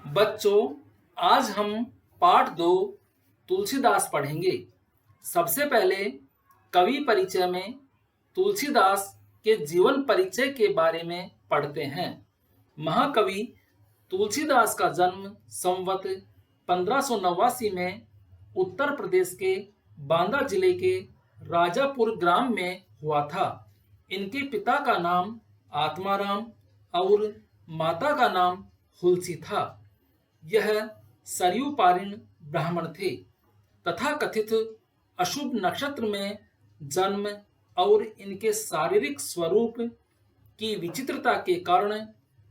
बच्चों, आज हम पाठ 2 तुलसीदास पढ़ेंगे। सबसे पहले कवि परिचय में तुलसीदास के जीवन परिचय के बारे में पढ़ते हैं। महाकवि तुलसीदास का जन्म संवत 1589 में उत्तर प्रदेश के बांदा जिले के राजापुर ग्राम में हुआ था। इनके पिता का नाम आत्माराम और माता का नाम हुलसी था। यह सरयू पारीण ब्राह्मण थे तथा कथित अशुभ नक्षत्र में जन्म और इनके शारीरिक स्वरूप की विचित्रता के कारण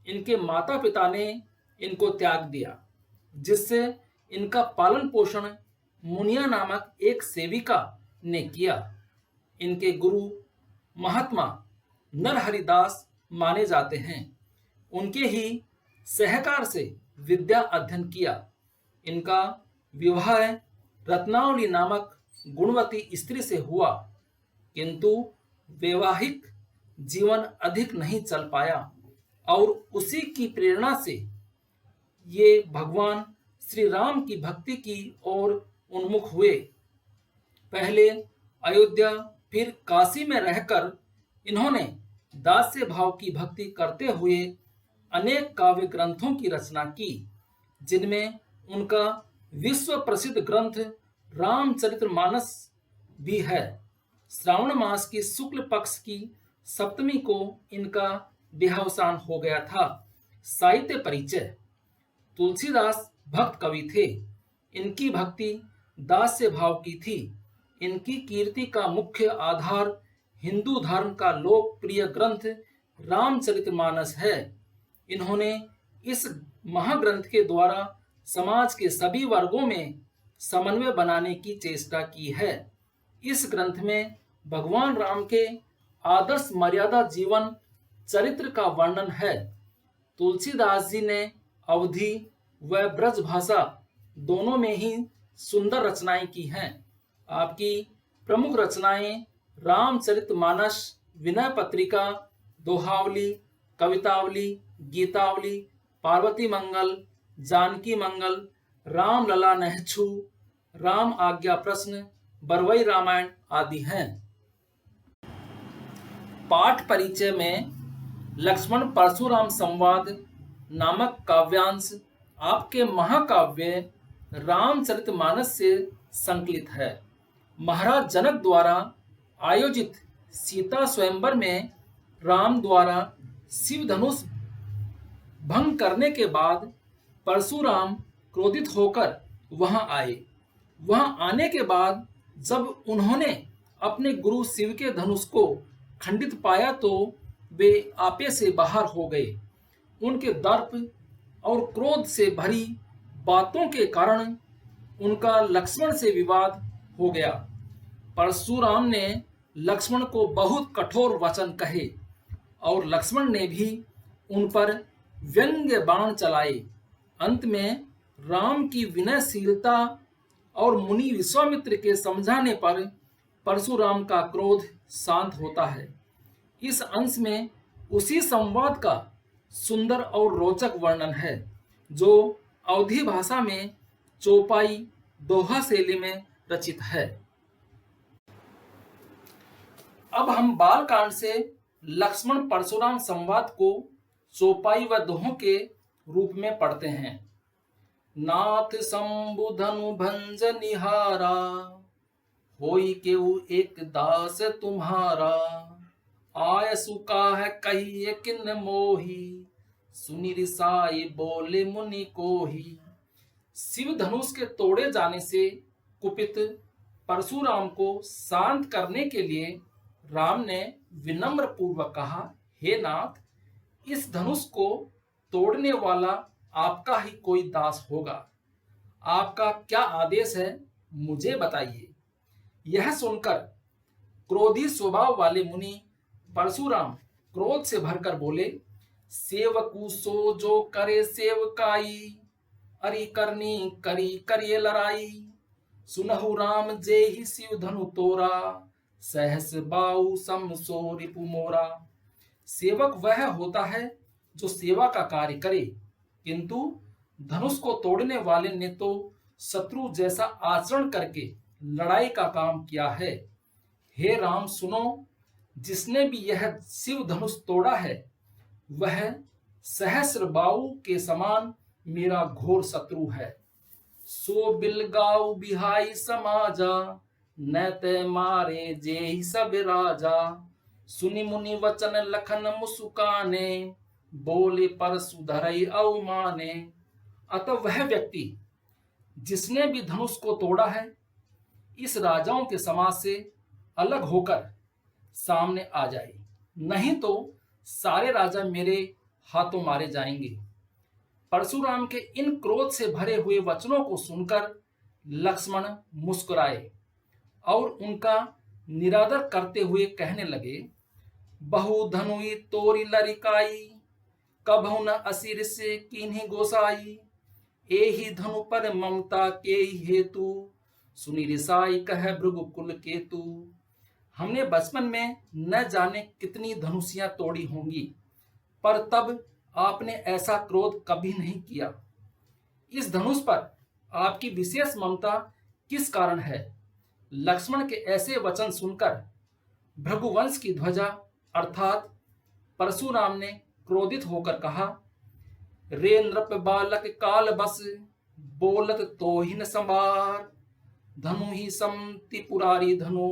इनके माता पिता ने इनको त्याग दिया, जिससे इनका पालन पोषण मुनिया नामक एक सेविका ने किया। इनके गुरु महात्मा नरहरिदास माने जाते हैं। उनके ही सहकार से विद्या अध्ययन किया। इनका विवाह रत्नावली नामक गुणवती स्त्री से हुआ, किंतु वैवाहिक जीवन अधिक नहीं चल पाया और उसी की प्रेरणा से ये भगवान श्री राम की भक्ति की ओर उन्मुख हुए। पहले अयोध्या फिर काशी में रहकर इन्होंने दास्य भाव की भक्ति करते हुए अनेक काव्य ग्रंथों की रचना की, जिनमें उनका विश्व प्रसिद्ध ग्रंथ रामचरितमानस भी है। श्रावण मास की शुक्ल पक्ष की सप्तमी को इनका देहावसान हो गया था। साहित्य परिचय। तुलसीदास भक्त कवि थे। इनकी भक्ति दास्य भाव की थी। इनकी कीर्ति का मुख्य आधार हिंदू धर्म का लोकप्रिय ग्रंथ रामचरितमानस है। इन्होंने इस महाग्रंथ के द्वारा समाज के सभी वर्गों में समन्वय बनाने की चेष्टा की है। इस ग्रंथ में भगवान राम के आदर्श मर्यादा जीवन चरित्र का वर्णन है। तुलसीदास जी ने अवधी व ब्रज भाषा दोनों में ही सुंदर रचनाएं की हैं। आपकी प्रमुख रचनाएं रामचरितमानस, विनय पत्रिका, दोहावली, कवितावली, गीतावली, पार्वती मंगल, जानकी मंगल, राम लला नहछु, राम आज्ञा प्रश्न, बरवई रामायण आदि हैं। पाठ परिचय में लक्ष्मण परशुराम संवाद नामक काव्यांश आपके महाकाव्य रामचरितमानस से संकलित है। महाराज जनक द्वारा आयोजित सीता स्वयंवर में राम द्वारा शिव धनुष भंग करने के बाद परशुराम क्रोधित होकर वहां आए। वहां आने के बाद जब उन्होंने अपने गुरु शिव के धनुष को खंडित पाया तो वे आपे से बाहर हो गए। उनके दर्प और क्रोध से भरी बातों के कारण उनका लक्ष्मण से विवाद हो गया। परशुराम ने लक्ष्मण को बहुत कठोर वचन कहे और लक्ष्मण ने भी उन पर व्यंग्य बाण चलाए। अंत में राम की विनयशीलता और मुनि विश्वामित्र के समझाने पर परशुराम का क्रोध शांत होता है। इस अंश में उसी संवाद का सुंदर और रोचक वर्णन है, जो अवधी भाषा में चौपाई दोहा शैली में रचित है। अब हम बालकांड से लक्ष्मण परशुराम संवाद को चौपाई व दोहों के रूप में पढ़ते हैं। नाथ शंभु धनु भंज निहारा, होई केउ एक दास तुम्हारा। आय सुका है कहिए किन मोही, सुनि रिसाई बोले मुनि कोही। शिव धनुष के तोड़े जाने से कुपित परशुराम को शांत करने के लिए राम ने विनम्र पूर्वक कहा, हे नाथ, इस धनुष को तोड़ने वाला आपका ही कोई दास होगा। आपका क्या आदेश है, मुझे बताइए। यह सुनकर क्रोधी स्वभाव वाले मुनि परशुराम क्रोध से भरकर बोले, सेवकु सो जो करे सेवकाई, अरि करनी करी करिए लड़ाई। सुनहु राम जे ही शिव धनु तोरा, सहस बाऊ सम सो रिपु मोरा। सेवक वह होता है जो सेवा का कार्य करे, किंतु धनुष को तोड़ने वाले ने तो शत्रु जैसा आचरण करके लड़ाई का काम किया है। हे राम सुनो, जिसने भी यह शिव धनुष तोड़ा है वह सहस्र बाहु के समान मेरा घोर शत्रु है। सो बिलगाऊ बिहाई समाजा, न ते मारे जेहि सब राजा। सुनि मुनि वचन लखन मुसुकाने, बोले परसु धरई अवमाने। अतः वह व्यक्ति जिसने भी धनुष को तोड़ा है इस राजाओं के समाज से अलग होकर सामने आ जाए, नहीं तो सारे राजा मेरे हाथों मारे जाएंगे। परशुराम के इन क्रोध से भरे हुए वचनों को सुनकर लक्ष्मण मुस्कुराए और उनका निरादर करते हुए कहने लगे, बहु धनुई तोरी लरिकाई, कभौ न असिर से कीन्ही गोसाई। एहि धनु पर ममता के हेतु, सुनि रिसाई कह भृगुकुल केतु। हमने बचपन में न जाने कितनी धनुषियां तोड़ी होंगी, पर तब आपने ऐसा क्रोध कभी नहीं किया। इस धनुष पर आपकी विशेष ममता किस कारण है? लक्ष्मण के ऐसे वचन सुनकर भृगुवंश की ध्वजा अर्थात परशुराम ने क्रोधित होकर कहा, रे नृप बालक काल बस, बोलत तोहिन संवार। धनु ही समति पुरारी धनु,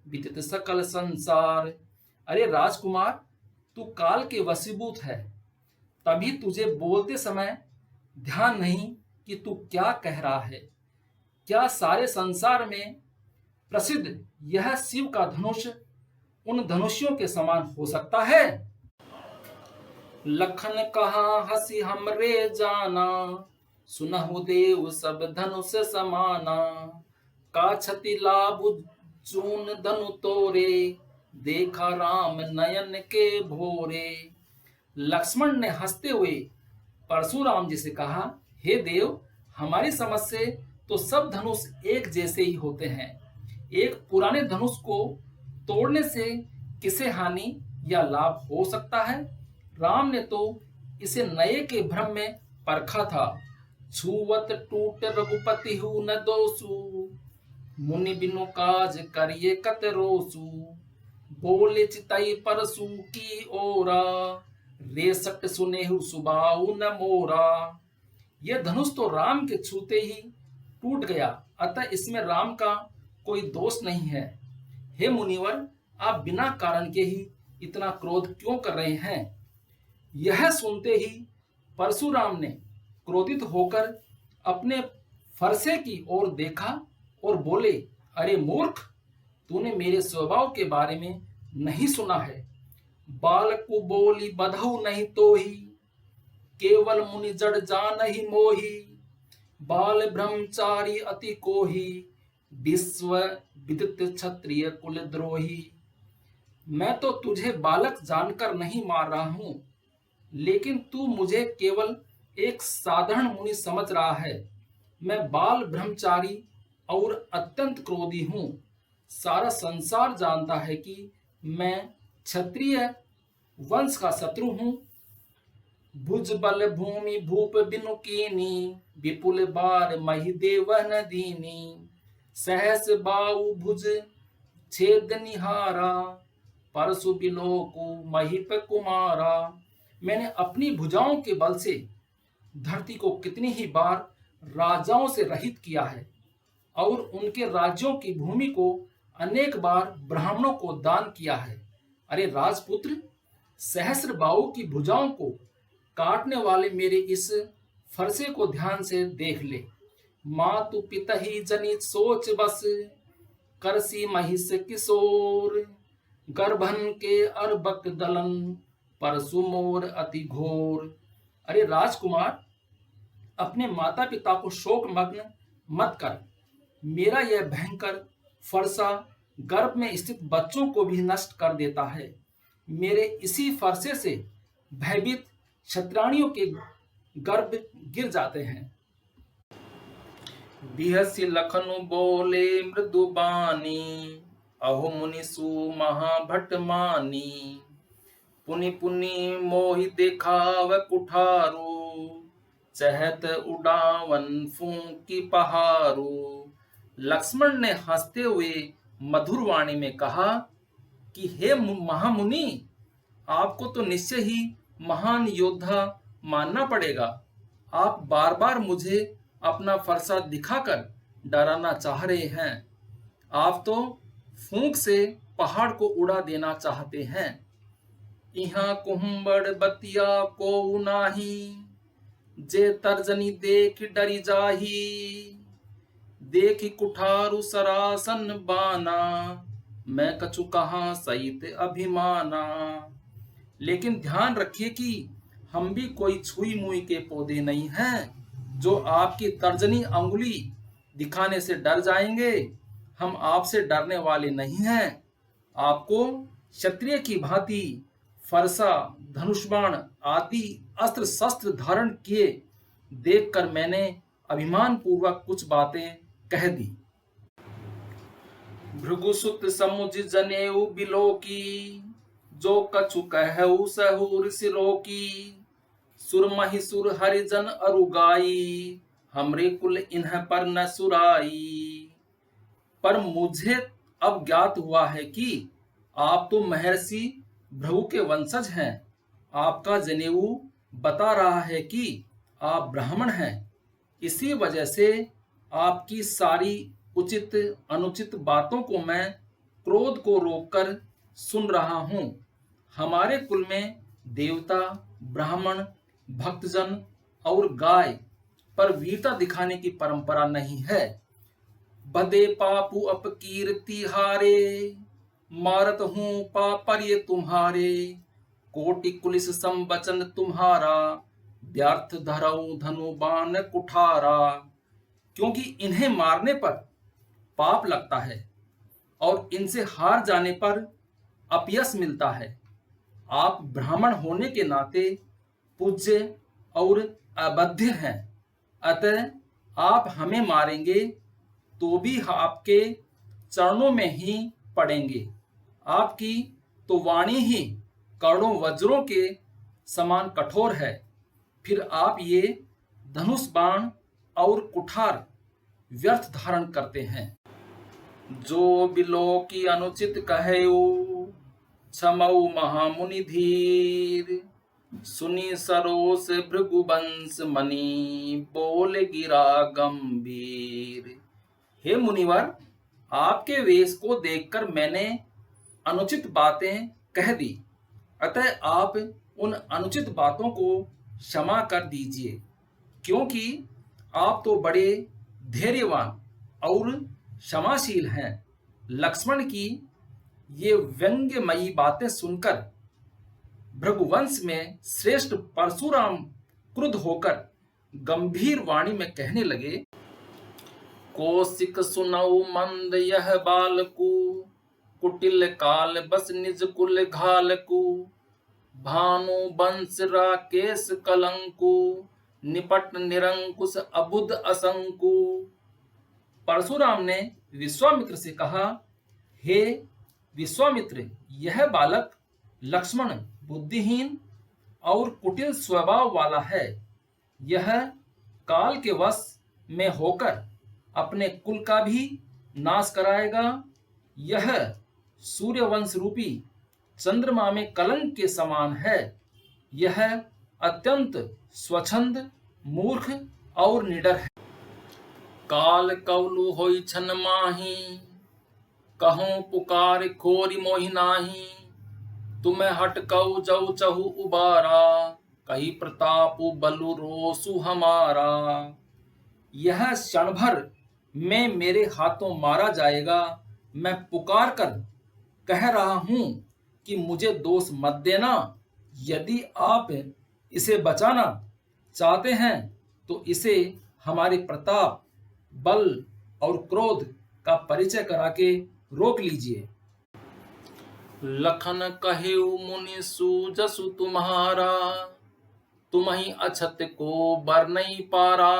विदित सकल संसार। अरे राजकुमार, तू काल के वशीभूत है, तभी तुझे बोलते समय ध्यान नहीं कि तू क्या कह रहा है। क्या सारे संसार में प्रसिद्ध यह शिव का धनुष उन धनुषियों के समान हो सकता है? लखन कहा हसी हमरे जाना, सुनहु देव सब धनुष समाना। का क्षति लाभ चून धनु तोरे, देखा राम नयन के भोरे। लक्ष्मण ने हंसते हुए परशुराम जी से कहा, हे देव, हमारी समझ से तो सब धनुष एक जैसे ही होते हैं। एक पुराने धनुष को तोड़ने से किसे हानि या लाभ हो सकता है? राम ने तो इसे नए के भ्रम में परखा था। छुवत टूट रघुपति हूँ न दोसु, मुनि बिनु काज करिए कत रोसु। बोले चितई परसु की ओरा, रेसट सुनेहु सुबाऊ न मोरा। यह धनुष तो राम के छूते ही टूट गया, अतः इसमें राम का कोई दोष नहीं है। हे मुनिवर, आप बिना कारण के ही इतना क्रोध क्यों कर रहे हैं? यह सुनते ही परशुराम ने क्रोधित होकर अपने फरसे की ओर देखा और बोले, अरे मूर्ख, तूने मेरे स्वभाव के बारे में नहीं सुना है। बालक को बोली बधऊ नहीं तो ही, केवल मुनि जड़ जान ही मोही। बाल ब्रह्मचारी अति कोही, विश्व विदित क्षत्रिय कुल द्रोही। मैं तो तुझे बालक जानकर नहीं मार रहा हूं, लेकिन तू मुझे केवल एक साधारण मुनि समझ रहा है। मैं बाल ब्रह्मचारी और अत्यंत क्रोधी हूं। सारा संसार जानता है कि मैं क्षत्रिय वंश का शत्रु हूं। भुज बल भूमि भूप बिनु कीनी, विपुल बार मही देव न दीनी। सहस बाऊ भुज छेद निहारा, परसु बिलोकु महीप कुमारा। मैंने अपनी भुजाओं के बल से धरती को कितनी ही बार राजाओं से रहित किया है और उनके राज्यों की भूमि को अनेक बार ब्राह्मणों को दान किया है। अरे राजपुत्र, सहस्र बाहु की भुजाओं को काटने वाले मेरे इस फरसे को ध्यान से देख ले। मातु पिता ही जनित सोच बस, करसी महिष किशोर। गर्भन के अरबक दलन, परसु मोर अति घोर। अरे राजकुमार, अपने माता पिता को शोक मग्न मत कर। मेरा यह भयंकर फरसा गर्भ में स्थित बच्चों को भी नष्ट कर देता है। मेरे इसी फरसे से भयभीत क्षत्राणियों के गर्भ गिर जाते हैं। बिहसी लखनु बोले मृदु बानी, अहो मुनिसु महाभट मानी। पुनि पुनि मोहि देखाव कुठारो, चहत उड़ावन फूंकी पहारू। लक्ष्मण ने हंसते हुए मधुर वाणी में कहा कि हे महामुनि, आपको तो निश्चय ही महान योद्धा मानना पड़ेगा। आप बार बार मुझे अपना फरसा दिखाकर डराना चाह रहे हैं। आप तो फूंक से पहाड़ को उड़ा देना चाहते हैं। इहाँ कुहम्बड़ बतिया को नाही, जे तर्जनी देख डरी जाही। देखी कुठारु सरासन बाना, मैं कछु कहाँ सहित अभिमाना। लेकिन ध्यान रखिए कि हम भी कोई छुई मुई के पौधे नहीं हैं जो आपकी तर्जनी अंगुली दिखाने से डर जाएंगे। हम आपसे डरने वाले नहीं हैं। आपको क्षत्रिय की भांति फरसा, धनुष बाण आदि अस्त्र शस्त्र धारण किए देखकर मैंने अभिमान पूर्वक कुछ बातें कह दी। भृगुसुत समुझ जनेऊ बिलोकी, जो कछु कहऊ सहूर सिरोकी। सुर महिसुर हरिजन अरुगाई, हमरे कुल इन्ह पर न सुराई। पर मुझे अब ज्ञात हुआ है कि आप तो महर्षि भृगु के वंशज हैं। आपका जनेऊ बता रहा है कि आप ब्राह्मण हैं। इसी वजह से आपकी सारी उचित अनुचित बातों को मैं क्रोध को रोककर सुन रहा हूँ। हमारे कुल में देवता, ब्राह्मण, भक्तजन और गाय पर वीरता दिखाने की परंपरा नहीं है। बदे पापू अपकीर्ति हारे, मारत हूँ पापर ये तुम्हारे। कोटि कुलिस संवचन तुम्हारा, व्यर्थ धरऊ धनु बाण कुठारा। क्योंकि इन्हें मारने पर पाप लगता है और इनसे हार जाने पर अपयश मिलता है। आप ब्राह्मण होने के नाते पूज्य और अबध्य हैं, अतः आप हमें मारेंगे तो भी आपके चरणों में ही पड़ेंगे। आपकी तो वाणी ही करोड़ों वज्रों के समान कठोर है। फिर आप ये धनुष बाण और कुठार व्यर्थ धारण करते हैं। जो बिलो की अनुचित कहेऊ, क्षमऊ महामुनि धीर। सुनी सरोस भृगुवंश मणि, बोल गिरा गंभीर। हे मुनिवर, आपके वेश को देखकर मैंने अनुचित बातें कह दी, अतः आप उन अनुचित बातों को क्षमा कर दीजिए। क्योंकि आप तो बड़े धैर्यवान और क्षमाशील हैं। लक्ष्मण की ये व्यंग्यमयी बातें सुनकर भृगुवंश में श्रेष्ठ परशुराम क्रुद्ध होकर गंभीर वाणी में कहने लगे। कौशिक सुनऊ मंद यह बालकु, कुटिल काल बस निज कुल घालकु। भानु वंश राकेश कलंकु, निपट निरंकुश अबुध असंकु। परशुराम ने विश्वामित्र से कहा, हे विश्वामित्र, यह बालक लक्ष्मण बुद्धिहीन और कुटिल स्वभाव वाला है। यह काल के वश में होकर अपने कुल का भी नाश कराएगा। यह सूर्यवंश रूपी चंद्रमा में कलंक के समान है। यह अत्यंत स्वच्छंद, मूर्ख और निडर है। काल कौलु होई छन माही, कहूं पुकार खोरी मोहि नाही। तुम्हें हटकऊ जऊ चहु उबारा, कही प्रतापु बलु रोसु हमारा। यह क्षण भर में मेरे हाथों मारा जाएगा। मैं पुकार कर कह रहा हूं कि मुझे दोष मत देना। यदि आप इसे बचाना चाहते हैं तो इसे हमारे प्रताप, बल और क्रोध का परिचय करा के रोक लीजिए। लखन कहेऊ मुनि सूजसु तुम्हारा, तुम्हि अछत को बर नहीं पारा।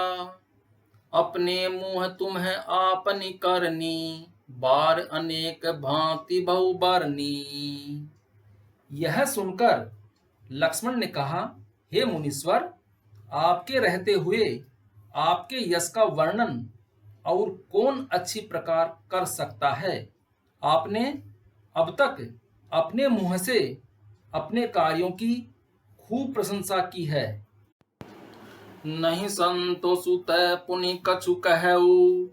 अपने मुँह तुम्हें आपनी करनी, बार अनेक भांति बहु बरनी। यह सुनकर लक्ष्मण ने कहा, हे मुनीश्वर, आपके रहते हुए आपके यश का वर्णन और कौन अच्छी प्रकार कर सकता है। आपने अब तक अपने मुंह से अपने कार्यों की खूब प्रशंसा की है। नहीं संतोषु तै पुनि कछु कहऊ,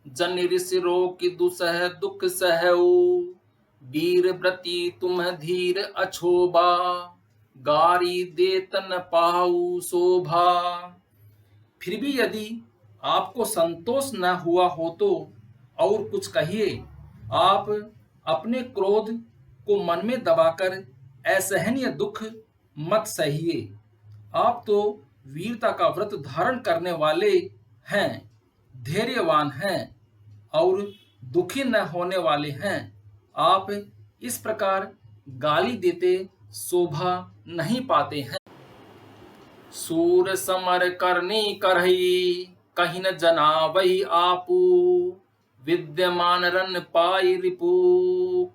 जनि ऋषि रोग दुसह दुख सहऊ। वीर व्रति तुम धीर अछोबा, गारी देत न पाऊ शोभा। फिर भी यदि आपको संतोष न हुआ हो तो और कुछ कहिए। आप अपने क्रोध को मन में दबाकर असहनीय दुख मत सहिए। आप तो वीरता का व्रत धारण करने वाले हैं, धैर्यवान हैं और दुखी न होने वाले हैं। आप इस प्रकार गाली देते शोभा नहीं पाते हैं। सूर समर करनी करही, कहीं न जनावही आपू। विद्यमान रन पाई रिपु,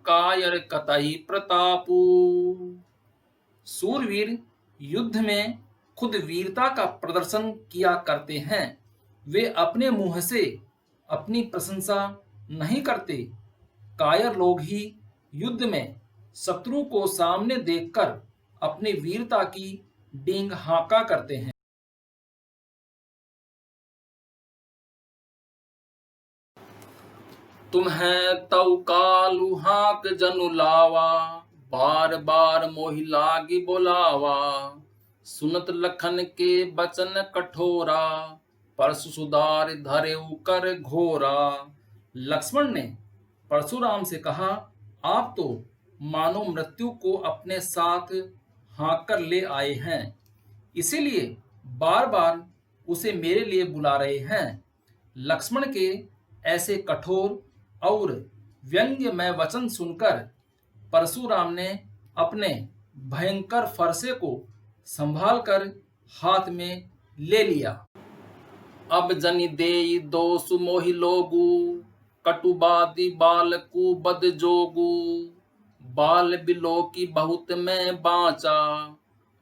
कायर कतई प्रतापू। सूरवीर युद्ध में खुद वीरता का प्रदर्शन किया करते हैं। वे अपने मुंह से अपनी प्रशंसा नहीं करते। कायर लोग ही युद्ध में शत्रु को सामने देखकर अपनी वीरता की डींग हाँका करते हैं। तुम्हें तव कालू हाक जनु लावा, बार बार मोहि लागी बोलावा। सुनत लखन के बचन कठोरा, परशु सुधार धरे कर घोरा। लक्ष्मण ने परशुराम से कहा, आप तो मानो मृत्यु को अपने साथ हाँक कर ले आए हैं, इसीलिए बार बार उसे मेरे लिए बुला रहे हैं। लक्ष्मण के ऐसे कठोर और व्यंग्यमय वचन सुनकर परशुराम ने अपने भयंकर फरसे को संभालकर हाथ में ले लिया। अब जनि देई दोषु मोहि लोगु, कटुबादी बालकु बद जोगु। बाल बिलो की बहुत में बाँचा,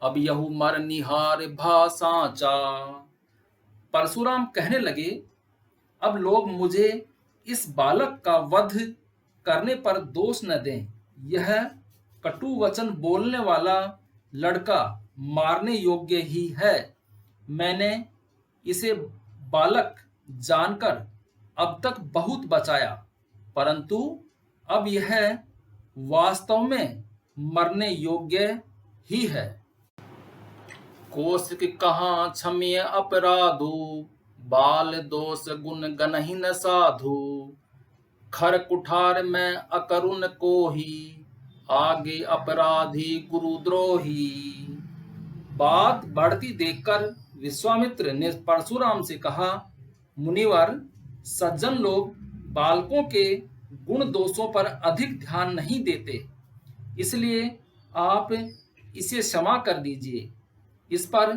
अब यहु मर निहार भा सांचा। परशुराम कहने लगे, अब लोग मुझे इस बालक का वध करने पर दोष न दें। यह कटु वचन बोलने वाला लड़का मारने योग्य ही है। मैंने इसे बालक जानकर अब तक बहुत बचाया, परंतु अब यह वास्तव में मरने योग्य ही है। कोशिक कहाँ क्षम्य अपराधु, बाल दोष गुण गनहि न साधु। खर कुठार में अकरुण कोही, आगे अपराधी गुरुद्रोही। बात बढ़ती देखकर विश्वामित्र ने परशुराम से कहा, मुनिवर, सज्जन लोग बालकों के गुण दोषों पर अधिक ध्यान नहीं देते, इसलिए आप इसे क्षमा कर दीजिए। इस पर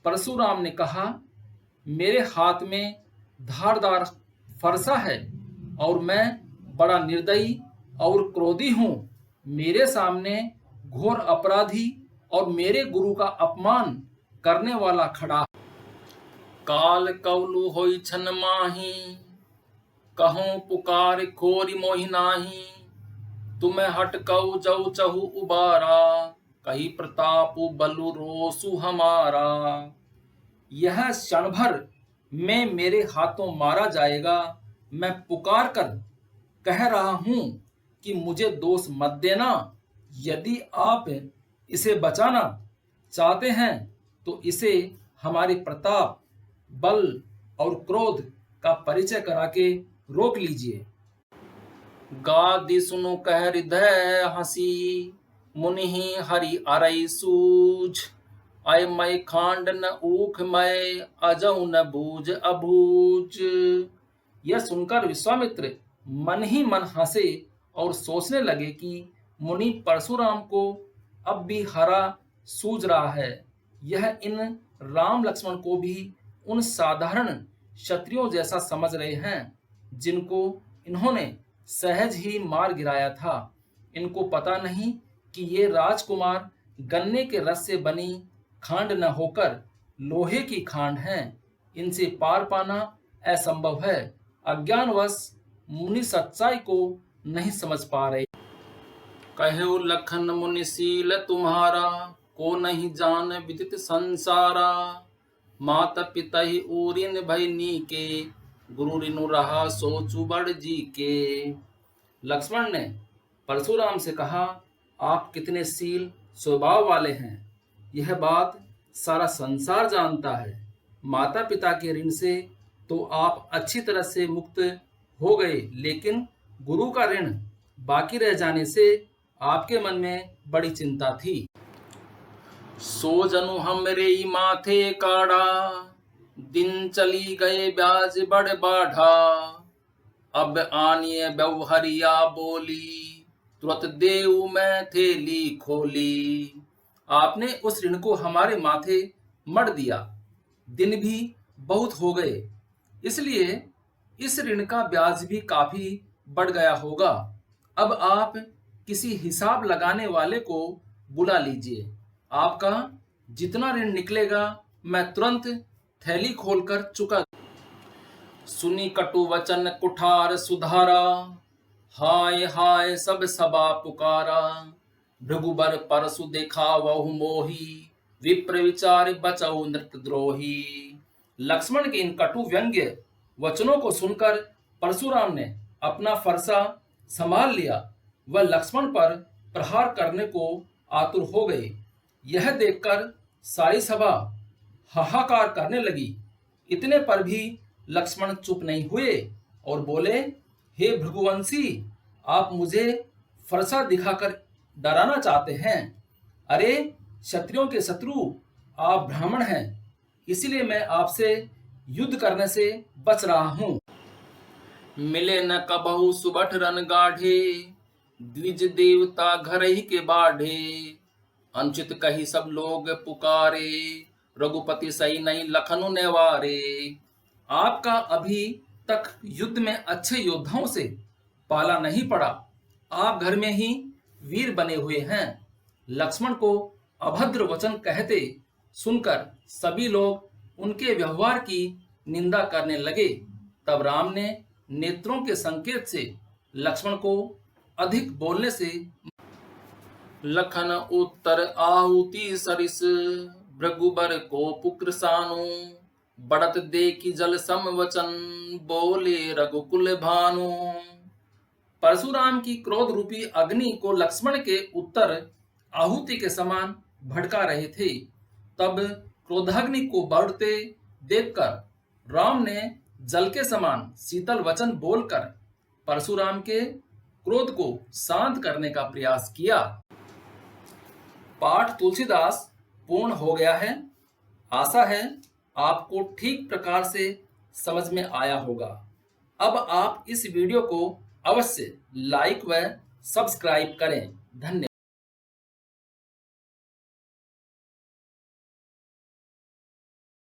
परशुराम ने कहा, मेरे हाथ में धारदार फरसा है और मैं बड़ा निर्दयी और क्रोधी हूँ। मेरे सामने घोर अपराधी और मेरे गुरु का अपमान करने वाला खड़ा। काल कौलु होई छन माही, कहूँ पुकार खोरी मोहि नाही। तुम्हें हटकऊ जऊ चहु उबारा, कही प्रतापु बलु रोसु हमारा। यह क्षण भर में मेरे हाथों मारा जाएगा। मैं पुकार कर कह रहा हूं कि मुझे दोष मत देना। यदि आप इसे बचाना चाहते हैं तो इसे हमारे प्रताप, बल और क्रोध का परिचय करा के रोक लीजिए। गादि सुनु कह हृदय हंसी, मुनि हरि अरई सूझ। अय मय खांड न ऊख मय, अजऊ न बूझ अबूझ। यह सुनकर विश्वामित्र मन ही मन हंसे और सोचने लगे कि मुनि परशुराम को अब भी हरा सूझ रहा है। यह इन राम लक्ष्मण को भी उन साधारण क्षत्रियों जैसा समझ रहे हैं जिनको इन्होंने सहज ही मार गिराया था। इनको पता नहीं कि ये राजकुमार गन्ने के रस से बनी खांड न होकर लोहे की खांड हैं, इनसे पार पाना असंभव है। अज्ञानवश मुनि सच्चाई को नहीं समझ पा रहे। कहो लखन मुनिशील तुम्हारा, को नहीं जान विदित संसारा। माता पिता ही ऊरिन भय के, गुरु रिनु रहा सोचु बड़ जी के। लक्ष्मण ने परशुराम से कहा, आप कितने शील स्वभाव वाले हैं, यह बात सारा संसार जानता है। माता पिता के ऋण से तो आप अच्छी तरह से मुक्त हो गए, लेकिन गुरु का ऋण बाकी रह जाने से आपके मन में बड़ी चिंता थी। सो जनु हमरे माथे काढ़ा, दिन चली गए ब्याज बड़ बाढ़ा। अब आनिए व्यवहरिया बोली, तुरंत देऊ मैं थैली खोली। आपने उस ऋण को हमारे माथे मढ़ दिया, दिन भी बहुत हो गए, इसलिए इस ऋण का ब्याज भी काफी बढ़ गया होगा। अब आप किसी हिसाब लगाने वाले को बुला लीजिए, आपका जितना ऋण निकलेगा मैं तुरंत थैली खोलकर चुका। सुनी कटु वचन कुठार सुधारा, हाय हाय सब सभा पुकारा। भृगुबर परसु देखा वहु मोही, विप्र विचार बचौ नृतद्रोही। लक्ष्मण के इन कटु व्यंग्य वचनों को सुनकर परशुराम ने अपना फरसा संभाल लिया। वह लक्ष्मण पर प्रहार करने को आतुर हो गए। यह देखकर सारी सभा हाहाकार करने लगी। इतने पर भी लक्ष्मण चुप नहीं हुए और बोले, हे भृगुवंशी, आप मुझे फरसा दिखाकर डराना चाहते हैं। अरे क्षत्रियों के शत्रु आप ब्राह्मण हैं, इसीलिए मैं आपसे युद्ध करने से बच रहा हूं। मिले न कबहु सुबठ रन गाढ़े, द्विज देवता घर ही के बाढ़े। अनुचित कही सब लोग पुकारे, रघुपति सही नहीं लखनु नेवारे। आपका अभी तक युद्ध में अच्छे योद्धाओं से पाला नहीं पड़ा, आप घर में ही वीर बने हुए हैं। लक्ष्मण को अभद्र वचन कहते सुनकर सभी लोग उनके व्यवहार की निंदा करने लगे। तब राम ने नेत्रों के संकेत से लक्ष्मण को अधिक बोलने से लखन उत्तर आहुति सरिस, भृगुबर को पुत्र सानु। बढ़त देखी जल सम वचन, बोले रघुकुल भानु। परशुराम की क्रोध रूपी अग्नि को लक्ष्मण के उत्तर आहुति के समान भड़का रहे थे। तब क्रोधाग्नि को बढ़ते देखकर राम ने जल के समान शीतल वचन बोलकर परशुराम के क्रोध को शांत करने का प्रयास किया। पाठ तुलसीदास पूर्ण हो गया है। आशा है आपको ठीक प्रकार से समझ में आया होगा। अब आप इस वीडियो को अवश्य लाइक व सब्सक्राइब करें। धन्यवाद।